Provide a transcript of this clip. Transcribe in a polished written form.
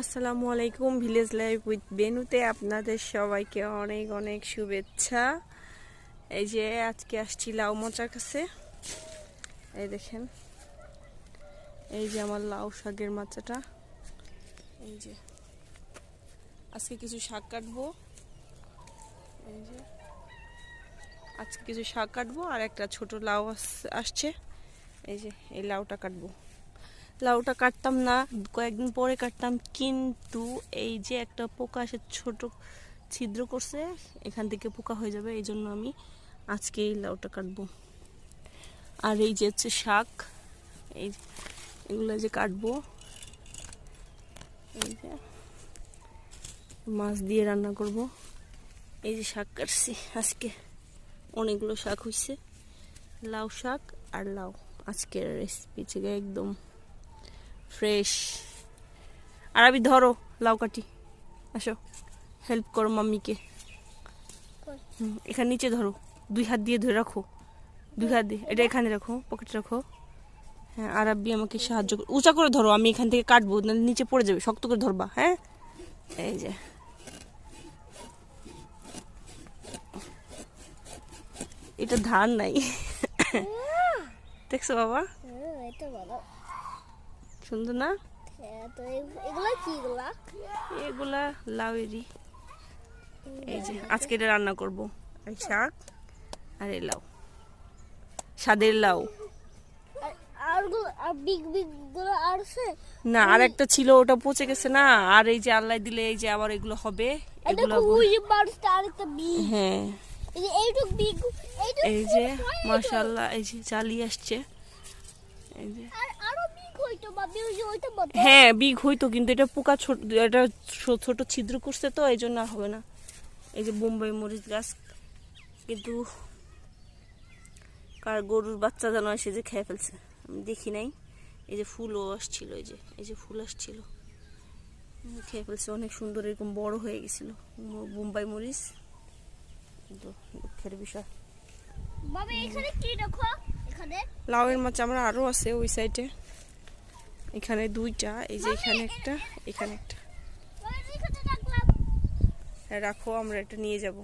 আসসালামু আলাইকুম, village life with বেনুতে আপনাদের সবাইকে অনেক অনেক শুভেচ্ছা। এই যে আজকে আসছি লাউ মোচার কাছে। এই দেখেন, এই যে আমার লাউ শাকের মাচাটা। এই যে আজকে কিছু শাক কাটবো। এই যে আজকে কিছু শাক কাটবো আর একটা ছোট লাউ আসছে। এই যে এই লাউটা কাটবো। লাউটা কাটতাম না, কয়েকদিন পরে কাটতাম, কিন্তু এই যে একটা পোকা এসে ছোট ছিদ্র করছে, এখান থেকে পোকা হয়ে যাবে, এই জন্য আমি আজকে এই লাউটা কাটবো। আর এই যে হচ্ছে শাক, এই এগুলো যে কাটবো। এই যে মাছ দিয়ে রান্না করব। এই যে শাক কাটছি, আজকে অনেকগুলো শাক হয়েছে, লাউ শাক আর লাউ। আজকের রেসিপি থেকে একদম ফ্রেশ। আর আমি ধরো লাউ কাটি, আসো হেল্প করো মাম্মিকে। এখানে নিচে ধরো, দুই হাত দিয়ে ধরে রাখো, দুই হাত দিয়ে এটা এখানে রাখো, পকেটে রাখো। হ্যাঁ, আর আব্বি আমাকে সাহায্য করো, উঁচা করে ধরো, আমি এখান থেকে কাটবো, নাহলে নিচে পড়ে যাবে, শক্ত করে ধরবা। হ্যাঁ, এই যে এটা ধান নাই দেখছো বাবা, সুন্দর না? এগুলা লাউয়েরই। এই যে আজকে এটা রান্না করবো, এই শাক আর এই লাউ, স্বাদের লাউ। না, আর একটা ছিল, ওটা পচে গেছে না। আর এই যে আল্লাহ দিলে এই যে আবার এগুলো হবে। হ্যাঁ, এই যে মাশাআল্লাহ, এই যে চালিয়ে আসছে। এই যে হ্যাঁ, বিগ হইতো, কিন্তু এটা পোকা ছোট, এটা ছোট ছিদ্র করছে, তো এই জন্য হবে না। এই যে বোম্বাই মরিচ গাছ, কিন্তু কার গরুর বাচ্চা যেন এসে যে খেয়ে ফেলছে, আমি দেখি নাই। এই যে ফুলও আসছিল, এই যে ফুল আসছিল, খেয়ে ফেলছে। অনেক সুন্দর, এরকম বড় হয়ে গেছিল বোম্বাই মরিচ। দুঃখের বিষয়। লাউয়ের মাছ আমরা আরো আছে ওই সাইডে, এখানে দুইটা, এই যে এখানে একটা, এখানে একটা। রাখো, আমরা এটা নিয়ে যাব।